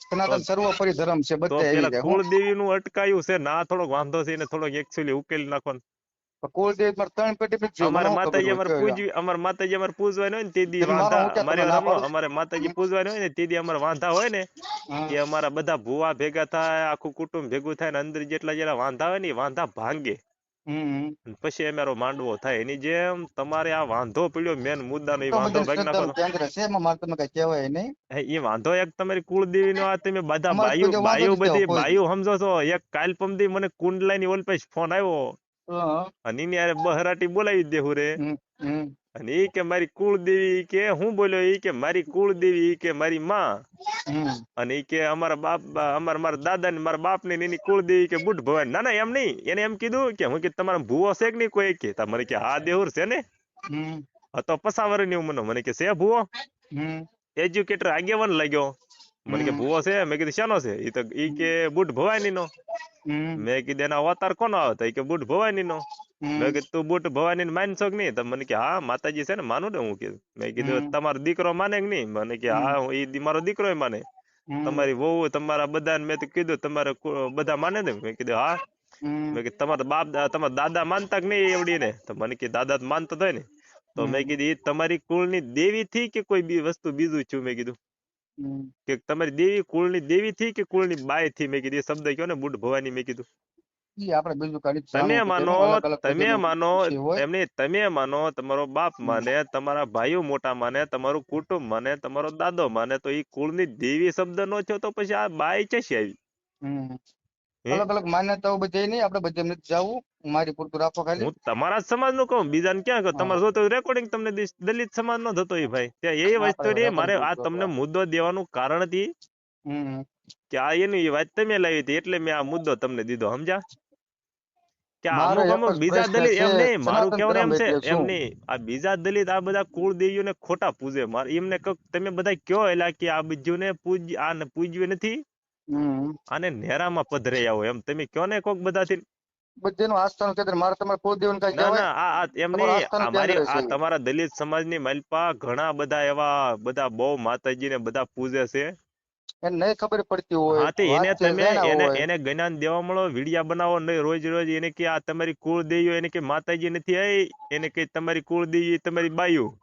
તો સનાતન સર્વોપરી ધર્મ છે, તો બધા આવી પેલા જાય. હું કુળદેવી નું અટકાયું છે ના, થોડોક વાંધો છે એને થોડોક એકચ્યુઅલી ઉકેલી નાખો ને. કુળદેવ પર ત્રણ પેટી પૂછ્યો, મને અમારે શું ખબર માતાજી હોય અમારે કયો એમ. પૂજવી, અમારે માતાજી અમારે પૂજવાની હોય ને તે દી તમે માનો વાંધા, હું ક્યાં અમારે તમને ના સાંભળો, પાડું. અમારે માતાજી પૂજવાની હોય ને તે દી અમારે વાંધા હોય ને હા. એ અમારા બધા ભુવા ભેગા થાય, આખું કુટુંબ ભેગું થાય ને અંદર જેટલા જેટલા વાંધા હોય ને એ વાંધા ભાંગે. હમ. અને પછી અમારો માંડવો થાય. એની જેમ તમારે આ વાંધો પડ્યો મેન મુદ્દાનો, એ તો વાંધો બધી ભાગી નાખો શ્રદ્ધાનું તો. કેન્દ્ર છે, એમાં મારે તમે કઈ કહેવાય નહીં. એ વાંધો એક તમારી કુળદેવી નો, આ તમે બધા અમારે કોઈ બાયું દી વાંધો બાયું નથી આવ્યો બધી કોઈ દી. બાયું સમજો છો. એક કાલ પમદી મને કુંડલાઈ ની ઓલ પછી ફોન આવ્યો હા. અને એની હારે બહરાટી બોલાવી દેવું રે. હમ. હમ. અને એ કે મારી કુળદેવી, કે હું બોલ્યો, એ કે મારી કુળદેવી, એ કે મારી માં, હમ. અને એ કે અમારા બાપ મારા દાદા ને મારા બાપ ને એની કુળદેવી કે બુટ ભવાની. ના ના એમ નહીં, એને એમ કીધું કે હું કે તમારા ભૂવો છે કે નહીં કોઈ, કે મને કે હા દેહુર છે ને. હમ. તો 50 વર્ષની ઉંમરનો, મને કે છે ભૂવો. હમ. એજ્યુકેટર આગેવાન લાગ્યો. મને કે ભૂવો છે, મેં કીધું શાનો છે? એ તો ઈ કે બુટ ભવાની નો. હમ. મેં કીધું એના અવતાર કોનો આવતા? એ કે બુટ ભવાની નો. મેં કીધું તું બુટ ભવાની ને માનશો કે નહીં? તો મને કે હા માતાજી છે ને માનું ને. હું કીધું, મેં કીધું તમારો દીકરો માને કે નહીં? મને કે હા એ મારો દીકરો માને. તમારી વહુ તમારા બધા, મેં તો કીધું તમારે બધા માને ને? મેં કીધું હા. મેં કીધું તમારા બાપ તમારા દાદા માનતા કે નહીં એવડી ને? તો મને કે દાદા તો માનતો થાય ને. તો મેં કીધું એ તમારી કુળની દેવી થી કે કોઈ બી વસ્તુ બીજું છું? મેં કીધું કે તમારી દેવી કુળની દેવી થી કે કુળની બાઈ થી? મેં કીધું એ શબ્દ કયો ને, બુટ ભવાની. મેં કીધું ઈ આપણે બીજું કાંઈ તમે જાણવું માનો, નથી. અલગ અલગ તમે બધાનું માનો જે હોય. એમને, તમે માનો, તમારો બાપ માને, તમારા ભાઈઓ મોટા માને, તમારું કુટુંબ માને, તમારો દાદો માને, તો એ કુળની દેવી શબ્દ નો થયો તો પછી આ બાઈ ક્યાંથી આવી? હમ. હે? અલગ અલગ માન્યતાઓ બધી નહીં, આપણે બધે નથી જવું. મારી પૂરતું રાખો ખાલી. હું તમારા જ સમાજ નું કહું, બીજાને ક્યાં કહું? તમારે જોતો રેકોર્ડિંગ તમને દઈશ. દલિત સમાજ નો થતો એ ભાઈ ત્યાં એ વસ્તુ આપણે નહીં. મારે આ રેકોર્ડિંગ તમને મુદ્દો દેવાનું કારણ હતી હમ. કે આ એની વાત તમે લાવી હતી, એટલે મેં આ મુદ્દો તમને દીધો. સમજ્યા? કે મારો અમુક એક અમુક જ બીજા પ્રશ્ન દલિત, છે, એમ નહીં, મારું સનાતન કહેવાનું ધર્મ એમ છે, એટલે એમ શું? નહીં, આ બીજા દલિત આ બધા કુળદેવીઓને ખોટા પૂજે. મારે એમને કહું તમે બધા કયો એલા કે આ બીજું ને આને પૂજ્યું નથી, હમ. આને નેરામાં પધરે આવો એમ તમે કયો ને કોક બધાથી. બધાનું આસ્થાનું કેન્દ્ર. મારે તમારે કુળદેવને કાંઈ ના કહેવાય? ના આ એમ તમારું નહીં, આસ્થાનું અમારી કેન્દ્ર છે આ ઈ. તમારા દલિત સમાજની માલપા ઘણા બધા એવા બધા બહુ માતાજીને બધા પૂજે છે. એને નહીં ખબર પડતી હોય, હા તે એને વાત જે તમે જાણ્યા એને હોય. એને જ્ઞાન દેવા મળો, વિડિયા બનાવો નહીં રોજ રોજ. એને કે આ તમારી કુળદેવીઓ, એને કે માતાજી નથી આઈ, એને કે તમારી કુળદેવી તમારી બાયું.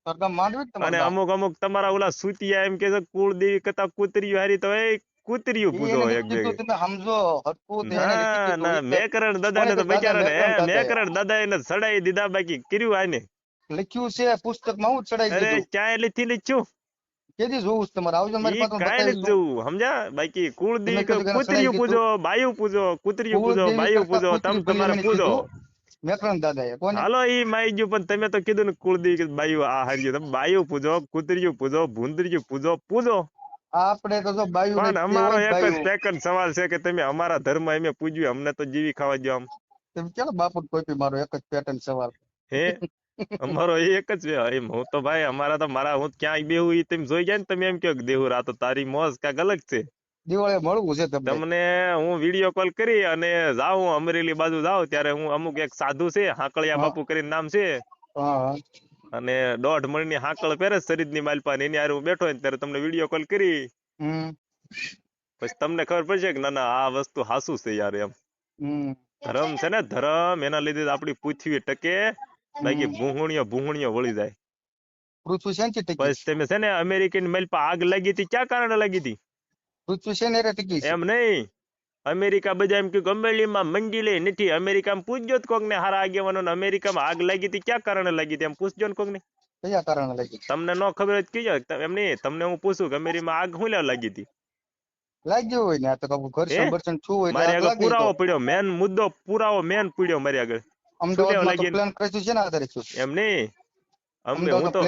સરગામ માંડવી જ તમારું અને ગામ. અમુક અમુક તમારા ઓલા સુતિયા એમ કે છે કુળદેવી કરતા કૂતરીઓ હારી, તો એ કૂતરીઓ ઈ પૂજો એને એક નથી કીધું, ભેગી. તમે સમજો હરખું. તે એને નથી ના કીધું. ના, ઈ મેકરણ દાદા કોને ને તો કીધું? દાદા બચારા ને મેકરણ દાદાએ. મેકરણ દાદા એને સડાઈ દીધા, બાકી કર્યું આને. લખ્યું છે પુસ્તકમાં, હું ચડાઈ અરે દીધું. ક્યાંય લીધી લીધું. કેદી જોવું છે તમારે? આવજો મારી ઈ પાસે, હું કાંઈ નથી બતાવીશું. જોવું. સમજ્યા? બાકી તમે કુળદેવી કીધું કે એને કૂતરીઓ સડાઈ પૂજો, દીધું. બાયું પૂજો, કૂતરીઓ પૂજો, કુળદેવી બાયું કરતા પૂજો, કૂતરી તમે તમારે ભૂલી પૂજો. કીધું. મેકરણ દાદા એ કોને હાલો ઈ માઈ ગયું, પણ તમે તો કીધું ને કુળદેવી બાયું આ હાર્યું, તમે બાયું પૂજો, કૂતરિયું પૂજો, ભૂંદરિયું પૂજો. આપણે તો જો બાયું પણ ને અમારો હોય એક જ બાયું સેકન્ડ સવાલ છે કે તમે અમારા ધર્મ અમે પૂજ્યું, અમને તો જીવી ખાવા દો આમ. તમે ચાલો બાપુ કોઈ મારો એક જ પેટર્ન સવાલ હે અમારો એક જ છે. એમ હું તો ભાઈ અમારા તો મારા હું ક્યાંય બેહું ઈ તમે જોઈ ગયા ને, તમે એમ કહો કે દેહુર આ તો તારી મોજ કાંઈક અલગ છે. દિવાળે મળવું છે તમને તમને હું વિડીયો કોલ કરી અને જાઉં અમરેલી બાજુ જાઉં ત્યારે હું અમુક એક સાધુ છે હાકળિયા બાપુ કરીને નામ છે, હા અને 1.5 મણની હાકળ પહેરે શરીરની માલપા ને એની હારે હું બેઠો હોય ને ત્યારે તમને વિડીયો કોલ કરી હમ પછી તમને ખબર પડશે કે ના ના આ વસ્તુ હાસુ છે યાર એમ. હમ ધર્મ છે ને ધર્મ, એના લીધે જ આપણી પૃથ્વી ટકે, બાકી ભૂહુણીઓ વળી જાય. પૃથ્વી શાંતિ ટકી પછી તમે છે ને અમેરિકન માલપા આગ લાગી હતી ક્યાં કારણે લાગી હતી? પૃથ્વી છે ને ટકી છે એમ નહીં, અમેરિકા બધા એમ કે અમેરિકામાં મંદિરે નથી, અમેરિકામાં પૂછજો કોક ને હારા આગેવાનો, અમેરિકામાં આગ લાગી હતી ક્યાં કારણે લાગી હતી એમ પૂછજો ને કોક ને. કયા કારણે લાગી તમને ન ખબર હોય કીજો, એમ નહીં તમને હું પૂછું કે અમેરિકામાં આગ શું લેવા લાગી હતી? લાગ્યું હોય ને આ તો ઘર્ષણ બર્ષણ છું હોય મારી એટલે આગળ પુરાવો પડ્યો, મેન મુદ્દો પુરાવો મેન પડ્યો મારી આગળ. અમદાવાદમાં તો પ્લાન ક્રેશ છે ને આધારે છું એમ નહીં, હું તો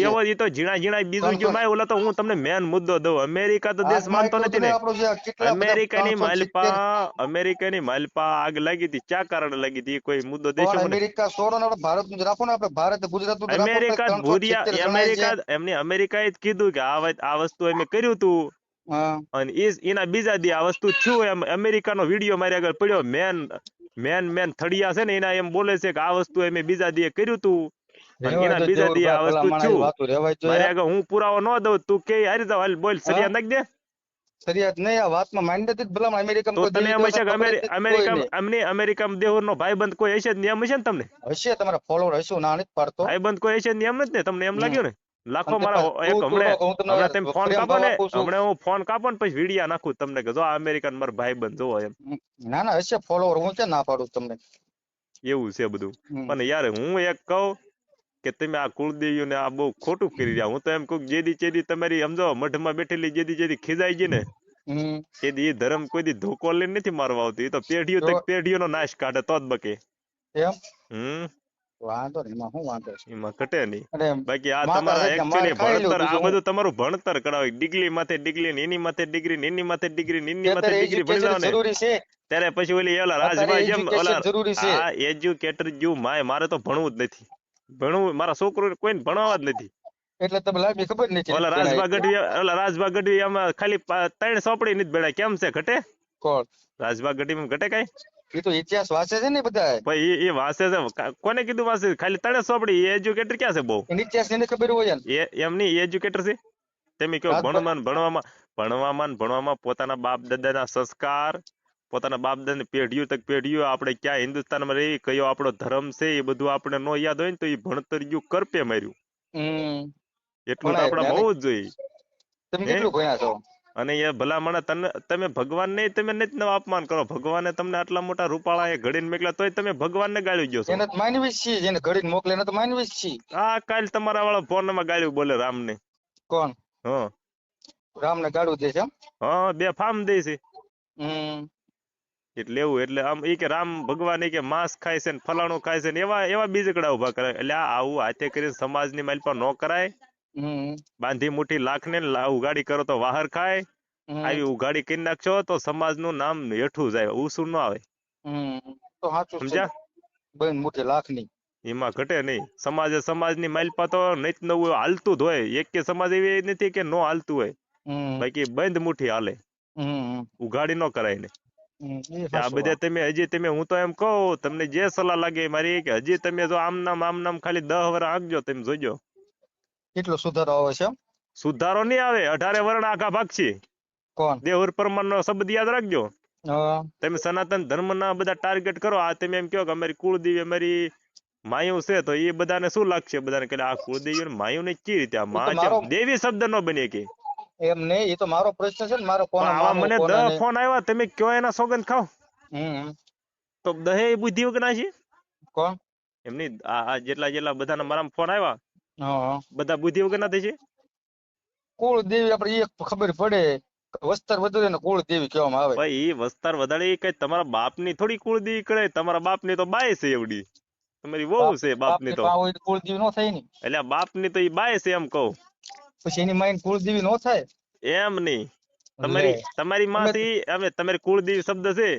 એવો ઈ તો ઝીણા બીજું જો માય ઓલા તો હું તમને મેન મુદ્દો દઉં. અમેરિકા તો દેશ માનતો નથી ને. અમેરિકાની માલપા આગ લાગી હતી ક્યાં કારણે લાગી હતી કોઈ મુદ્દો દેશો અમેરિકા સોરો ને ભારત નું રાખો ને આપણે ભારત ગુજરાત નું અમેરિકાએ જ કીધું કે આ વસ્તુ અમે કર્યું હતું, અને એના બીજા દી આ વસ્તુ થયું. એમ અમેરિકાનો વિડીયો મારી આગળ પડ્યો, મેન થડિયા છે ને એના એમ બોલે છે કે આ વસ્તુ અમે બીજા દી કર્યું હતું, એના બીજા દી આ વસ્તુ થયું. મારી આગળ હું પુરાવો ન દઉં તું કે હારી જાવ હાલ બોલ સરિયા નાખી દે. સરિયાત નહીં આ વાતમાં માંડી નથી ભલા અમેરિકામાં તો તને એમ હશે કે અમેરિકામાં દેહુરનો ભાઈબંધ કોઈ હશે ને એમ હશે ને તમને? હશે તમારા ફોલોવર હશે ના નથી પાડતો. ભાઈબંધ કોઈ હશે ને એમ નથી ને તમને એમ લાગ્યું ને? લાખો મારા એક હમણાં તમે ફોન કાપો ને, હમણાં હું ફોન કાપો ને પછી વિડીયા નાખું તમને કે જો આ અમેરિકન મારો ભાઈબંધ જોવો એમ. ના ના હશે ફોલોવર, હું ક્યાં ના પાડું તમને. એવું છે બધું. પણ યાર હું એક કહું કે તમે આ કુળદેવીઓને આ બહુ ખોટું કરી રહ્યા. હું તો એમ કહું જેદી ચેદી તમારી સમજો મઠમાં બેઠેલી જેદી ખીજાઈ ગઈ ને તેદી એ ધર્મ કોઈ દી ધોકો લઈને નથી મારવા આવતી. એ તો પેઢીઓનો નાશ કાઢે તો જ બકે. વાંધો નહીં, એમાં શું વાંધો છે? એમાં ઘટે નહીં. બાકી આ તમારા એકચ્યુઅલી ભણતર, આ બધું તમારું ભણતર કરાવે, ડિગ્રી માથે ડિગ્રી ને એની માથે ડિગ્રી ને એની માથે ડિગ્રી ને એની માથે ડિગ્રી ભણી જાવ ને ત્યારે પછી ઓલી ઓલા રાજભાઈ જેમ ઓલા એજ્યુકેટર જેવું મારે તો ભણવું જ નથી. ભણવું મારા છોકરો કોઈને ભણાવવા જ નથી. એટલે તમે લાગી ખબર નથી. ઓલા રાજભા ગઢવી આમાં ખાલી 3 સોપડી નથી ભણાય. કેમ છે ઘટે? કોણ રાજભા ગઢવી ઘટે કઈ? એ તો ઇતિહાસ વાંચે છે ને બધા. ભાઈ એ વાંચે છે, કોને કીધું વાંચે? ખાલી 3 સોપડી. એ એજ્યુકેટર ક્યાં છે બહુ? ઇતિહાસ એને ખબર હોય ને. એમ નહીં, એજ્યુકેટર છે. તમે કહો ભણવામાં પોતાના બાપ દાદાના સંસ્કાર, પોતાના બાપ દાદાની પેઢીઓ તક પેઢીઓ, આપણે ક્યાં હિન્દુસ્તાનમાં રહી, કયો આપણો ધર્મ છે એ બધું આપણે નો યાદ હોય ને તો એ ભણતર કરપે માર્યું. એટલું આપણે હોવું જ જોઈએ. તમે કેટલું ભણ્યા છો? અને એ ભલામણ તમે ભગવાનને તમે નથી અપમાન કરો. ભગવાને તમને આટલા મોટા રૂપાળા એ ઘડીને મોકલ્યા તોય તમે ભગવાનને ગાળ્યું ગયો છો. એને માનવી જ છીએ, જેને ઘડીને મોકલે એને તો માનવી જ છીએ. આ કાલ તમારા વાળા ફોનમાં ગાળ્યું બોલે રામને. કોણ? રામને ગાળું દે છે? હા, 2 ફાર્મ દે છે. એટલે એવું, એટલે આમ એ કે રામ ભગવાન કે માંસ ખાય છે ને ફલાણું ખાય છે ને એવા બીજકડા ઉભા કરે. એટલે આવું હાથે કરીને સમાજની માલપા ન કરાય. બાંધી મુઠ્ઠી લાખ ને ઉગાડી કરો તો વાહર ખાય. આવી ઉગાડી કરી નાખશો તો સમાજ નું નામ હેઠું જાય, ઊંચું ન આવે. તો સાચું સમજ્યા? બેન મુઠ્ઠી લાખ ની એમાં ઘટે નહીં. સમાજની માલપા તો નહીં નવું હાલતું જ હોય. એક કે સમાજ એવી નથી કે નો હાલતું હોય, બાકી બંધ મુઠ્ઠી હાલે, ઉગાડી ન કરાય ને. આ બધા તમે હું તો એમ કહું તમને જે સલાહ લાગે મારી કે હજી તમે જો આમ નામ ખાલી 10 વર્ષ આગજો તમે જોજો કેટલો સુધારો આવે છે. સુધારો નહીં આવે, 18 વર્ષ આખા ભાગશે. કોણ? દેહુર પરમાર નો શબ્દ યાદ રાખજો. તમે સનાતન ધર્મ ના બધા ટાર્ગેટ કરો. આ તમે એમ કહો કે અમારી કુળદેવી અમારી માયું છે તો એ બધાને શું લાગશે? બધાને કે આ કુળદેવી માયું ને કઈ રીતે દેવી શબ્દ નો બને કે એમ નહીં. એ તો મારો પ્રશ્ન છે ને. મારો મને 10 ફોન આવ્યા, તમે કયો એના સોગંદ ખાવ તો 10 બુદ્ધિ વગર ના છે. કોણ? એમ નહીં, આ જેટલા બધાના મારા ફોન આવ્યા બધા બુદ્ધિ વગર ના થઈ છે. કુળદેવી આપણે એક ખબર પડે વસ્તર વધુ એને કુળ દેવી કહેવામાં આવે. ભાઈ ઈ વસ્તાર વધારે ઈ કઈ તમારા બાપની થોડી કુળદેવી કરે, તમારા બાપની તો બાય છે એવડી, તમારી વહુ છે બાપની બાપની તો, માં હોય કુળ દેવી નો થાય ને. એટલે આ બાપની તો ઈ બાય છે એમ કહું. પછી એની માં કુળ દેવી નો થાય. એમ નહીં, લે તમારી માંથી તમારી કુળદેવી શબ્દ છે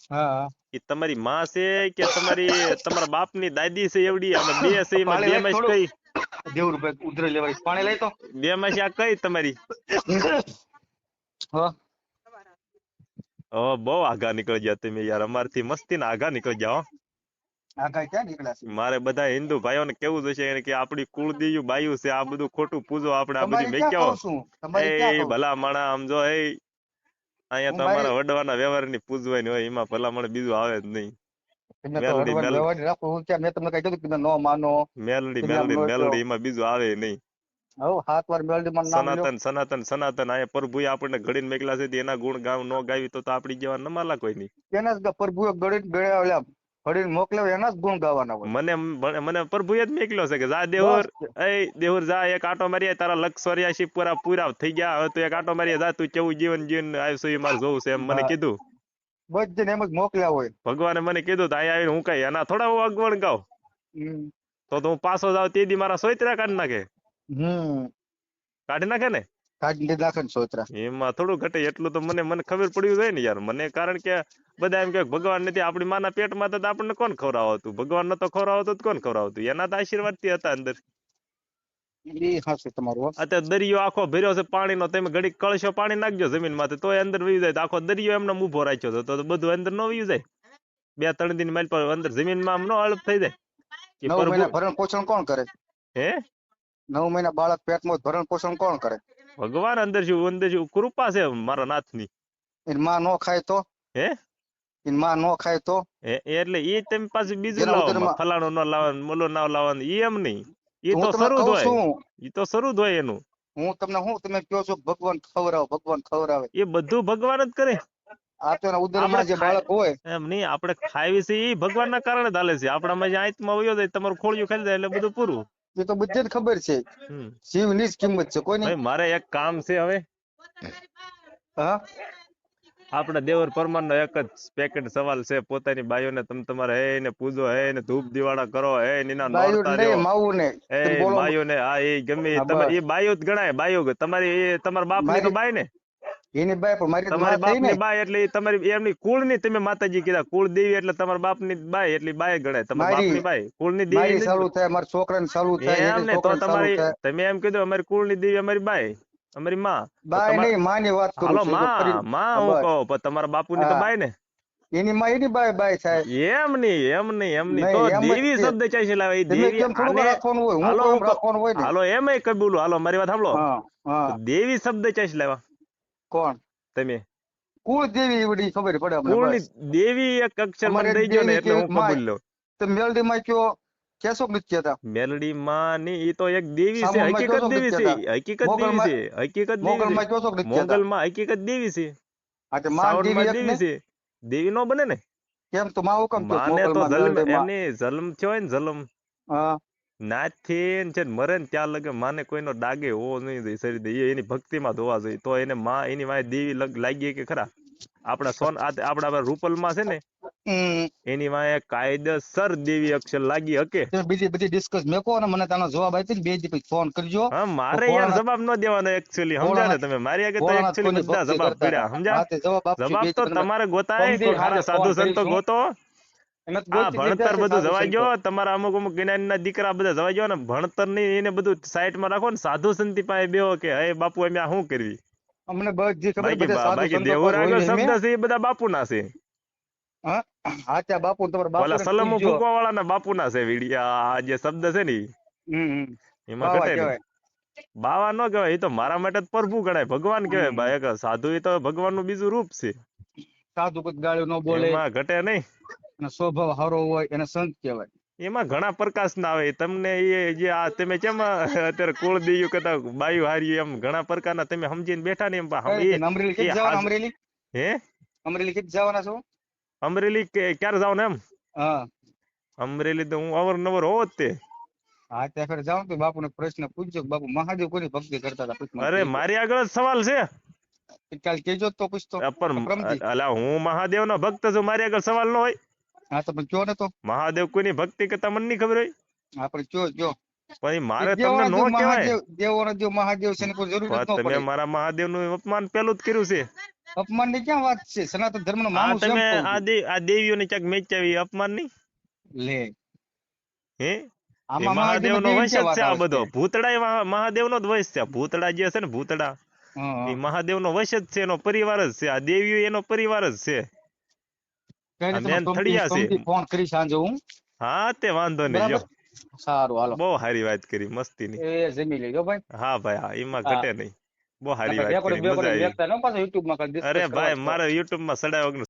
હા એ તમારી માં છે કે તમારા બાપની દાદી છે એવડી, અમે બે છે એમાં પાણી બે લઈ માં થોડું. કઈ દેવરૂપે ઉધરે લેવાય પાણી લઈ તો. બે માં આ કઈ તમારી? હા બહુ આઘા નીકળી ગયા તમે યાર, અમારથી મસ્તી ના આઘા નીકળી ગયા હો. આ કઈ ક્યાં નીકળ્યા છે? મારે બધા હિન્દુ ભાઈઓને કેવું જોઈશે કે આપડી કુળદેવી બાયું છે, આ બધું ખોટું પૂજો આપણે, આ બધી તમારી ક્યાં મેક્યાઓ. કહું છું? તમારી ક્યાં એ કહું? ભલા માણા આમ જો અહીંયા તો હું અમારા વડવાના વ્યવહારની પૂજવાની હોય, એમાં ભલા માણે બીજું આવે જ નહીં. તમે તો મેલડી હળવદ વ્યવહાર રાખો. હું ક્યાં મેં તમને કઈ કીધું કે તમે ન માનો? મેલડી તમે આમ મેલડી નો મેલડી એમાં બીજું આવે નહીં. હવે 7 વાર મેલડી માં નામ લ્યો. સનાતન સનાતન સનાતન અહીંયા પ્રભુએ આપણને ઘડીને મેકલા છે, એના ગુણ ગાવ ન ગાવી તો આપડી જેવા ન માલા કોઈ નહીં. એના જ પ્રભુએ ઘડીને મોકલ્યો એના જ ગુણ ગાવાના હોય. મને પ્રભુએ જ મેકલ્યો છે કે જા દેહુર, દેહુર જા એક આટો મારીએ, તારા લક્ષ 84 પૂરા થઈ ગયા, હવે તું એક આટો મારીએ જા, તું કેવું જીવન જીવન આવ્યું છે એ મારે જોવું છે એમ મને કીધું. બધાને એમ જ મોકલ્યા હોય. ભગવાને મને કીધું તો અહીંયા આવીને હું કઈ એના થોડા હું અગવડ ગાઉં, તો હું પાછો જાવ તે દી મારા સોયત્રા કાઢી નાખે. કાઢી નાખે ને, કાઢી નાખે ને સોયત્રા. એમાં થોડું ઘટે એટલું તો મને ખબર પડ્યું જાય ને યાર મને, કારણ કે બધા એમ કે ભગવાન નથી, આપણી માના પેટમાં તો આપણને કોણ ખવડાવતું, ભગવાન નતો ખવડાવતો કોણ ખવડાવતું, એના તો આશીર્વાદ થી હતા અંદર. અત્યારે દરિયો આખો ભર્યો છે પાણીનો, તમે ઘડીક કળશો પાણી નાખજો જમીન માંથી તો અંદર વહી જાય, આખો દરિયો એમને ઉભો રાખ્યો છે તો બધું અંદર ન વહી જાય. 2-3 દિન માઇલ પર અંદર જમીનમાં આમ નો અળપ થઈ જાય. 9 મહિના ભરણ પોષણ કોણ કરે? હે 9 મહિના બાળક પેટમાં ભરણ પોષણ કોણ કરે? ભગવાન અંદર શું કૃપા છે મારા નાથની. એની માં નો ખાય તો? હે એની માં નો ખાય તો? એટલે એ તમે પાછું બીજું લાવો, ફલાણું ન લાવવાનું, મોલો ના લાવવાનું, એ એમ નહીં, એ તો શરૂ જ હોય, એ તો શરૂ જ હોય એનું. હું તમને તમે કહો છો ભગવાન ખવડાવે, એ બધું ભગવાન જ કરે. આ તો ઉદરમાં જે બાળક હોય એમ નહીં, આપણે ખાવી છે એ ભગવાન ના કારણે જ હાલે છે. આપણામાં જે આત્મા વયો જાય, તમારું ખોળિયું ખાઈ જાય એટલે બધું પૂરું. એ તો બધાને ખબર છે, જીવની જ કિંમત છે કોઈ નહીં. મારે એક કામ છે હવે. હા આપડા દેવર પરમાર નો એક જ પેકેટ સવાલ છે, પોતાની બાઈઓને તમે તમારે હે ને પૂજો, હે ને ધૂપ દિવાળા કરો, હે નીના નોરતા રહ્યો, હે બાઈઓને, હા એ ગમે તમે એ બાઈઓ જ ગણાય. બાઈઓ તમારી એ તમારા બાપ ની તો બાઈ ને, એની બાઈ પણ મારી તમારી બાપ ની બાઈ એટલે તમારી એમની કુળ ની, તમે માતાજી કીધા કુળ દેવી એટલે તમારા બાપ ની બાઈ એટલે બાઈ ગણાય. તમારા બાપ ની બાઈ કુળ ની દેવી ચાલુ થાય, મારા છોકરાને ચાલુ થાય એમ ને, તો તમારી તમે એમ કીધું અમારી કુળ ની દેવી અમારી બાઈ, અમારી માં, બાઈ નહીં માની વાત કરું છું. માં હું કહું પણ તમારા બાપુ ની તો બાઈ ને, એની માં એની બાઈ થાય. એમ નહીં તો દેવી શબ્દ ચાઈ લાવે, દેવી હાલો એમ કબૂલું, હાલો મારી વાત સાંભળો, દેવી શબ્દ ચાઈ લાવ્યા કોણ? તમે કુળ દેવી એવડી ખબર પડે. કુળ ની દેવી એક અક્ષર મને દઈ ગયો ને એટલે હું કબૂલ લઉં. તો મેલડી માં કયો કેસો નથી કહેતા? મેલડી માં ની ઈ તો એક દેવી છે, હકીકત દેવી છે, હકીકત દેવી છે, હકીકત દેવી છે, મોગલ માં હકીકત દેવી છે, દેવી છે, દેવી નો બને ને. કેમ તો માં હુકમ માને તો જન્મ એમની જન્મ થયો ને જન્મ નાથ થી છે મરે ને ત્યાં લગે માને કોઈનો ડાગે હોવો નહીં જોઈએ શરીર દે, એની ભક્તિ માં ધોવા જોઈએ તો એને માં એની વાય દેવી લાગી કે ખરા. આપડા આપડા રૂપલ માં છે ને એની વાય કાયદેસર દેવી અક્ષર લાગી હકે. બીજી બધી ડિસ્કસ મેકો અને મને તાનો જવાબ આપી ને 2 દી ફોન કરજો. હા મારે યાર જવાબ ન દેવાનો એકચ્યુઅલી, સમજ્યા ને તમે? મારી આગળ તો એકચ્યુઅલી બધા જવાબ પડ્યા, સમજ્યા? જવાબ તો તમારે ગોતાય, કોઈ સાધુ સંતો ગોતો. હા ભણતર બધું જવાઈ ગયો, તમારા અમુક જ્ઞાન ના દીકરા બધા જવાઈ ગયો ને, ભણતર ની એને બધું સાઈડ માં રાખો ને, સાધુ સંતી પાસે બેહો કે હે બાપુ અમે શું કરવી. અમને બધી ખબર છે, બાકી દેવર આગળ શબ્દ છે એ બધા બાપુ ના છે. હા બાપુ તમારા બાપુ સલમો ફૂકવા વાળા ના બાપુ ના છે વિડિયા, જે શબ્દ છે ને એમાં ઘટે ને. બાવા નો કહેવાય, એ તો મારા માટે પ્રભુ ગણાય, ભગવાન કહેવાય ભાઈ. સાધુ એ તો ભગવાન નું બીજું રૂપ છે. સાધુ કોઈ ગાળ્યો ન બોલે, એમાં ઘટે નહીં, સ્વભાવ સારો હોય એને સંત કહેવાય. એમાં ઘણા પ્રકાશ ના આવે. તમને એ જે આ તમે કેમ અત્યારે કુળ દેયું કહેતા બાયું હાર્યું એમ ઘણા પ્રકારના તમે સમજીને બેઠા ને એમ. અમરેલી કેટલી જવાના? અમરેલી હે અમરેલી કેટલી જવાના છો? અમરેલી ક્યારે જાવ ને એમ? હા અમરેલી તો હું અવરનવર હોવ જ તે. હા ત્યાં જાવ તો બાપુ ને પ્રશ્ન પૂછજો, બાપુ મહાદેવ કોની ભક્તિ કરતા હતા? અરે મારી આગળ જ સવાલ છે. કાલ કેજો તો પૂછતો પણ પ્રમદી અલા હું મહાદેવનો ભક્ત છું, મારી આગળ સવાલ ન હોય? હા તો પણ કયો ને તો મહાદેવ કોઈની ભક્તિ કરતા મને નહીં ખબર હોય? આપણે કયો પણ ઈ મારે તમને દેવોના ન દેવ કહેવાય. મહાદેવ દેવોના દેવ મહાદેવ છે ને કોઈ જરૂર પણ જ ન તમે પડે. મારા મહાદેવનું અપમાન પેલું જ કર્યું છે. અપમાન ની ક્યાં વાત છે? સનાતન ધર્મ નો આ માનું છે એમ તમે કહું છું. આ દેવીઓને ક્યાંક મેચ્યાવી અપમાન નહીં? લે હે? એ આમાં મહાદેવ નો દેવી વંશ જ ક્યાં વાત છે આ આવે બધો. છે? ભૂતડા મહાદેવ નો જ વંશ છે. ભૂતડા જે છે ને ભૂતડા, હા એ મહાદેવ નો વંશ જ છે, એનો પરિવાર જ છે. આ દેવીઓ એનો પરિવાર જ છે. કઈ આ રીતે મેન થડિયા છે. ફોન કરી સાંજે હું. હા તે વાંધો નહીં. બરાબર જો સારું હાલો બહુ સારી વાત કરી, મસ્તીની. એ જમી લેજો ભાઈ. હા ભાઈ, હા એમાં હા ઘટે નહીં. બહુ સારી વાત રેકોર્ડિંગ કરી, મજા રેકોર્ડિંગ આવી. મેકતા ને પાછો યુટ્યુબ માં અરે ડિસ્કસ કરવા ભાઈ, મારે યુટ્યુબ માં સડાય વગર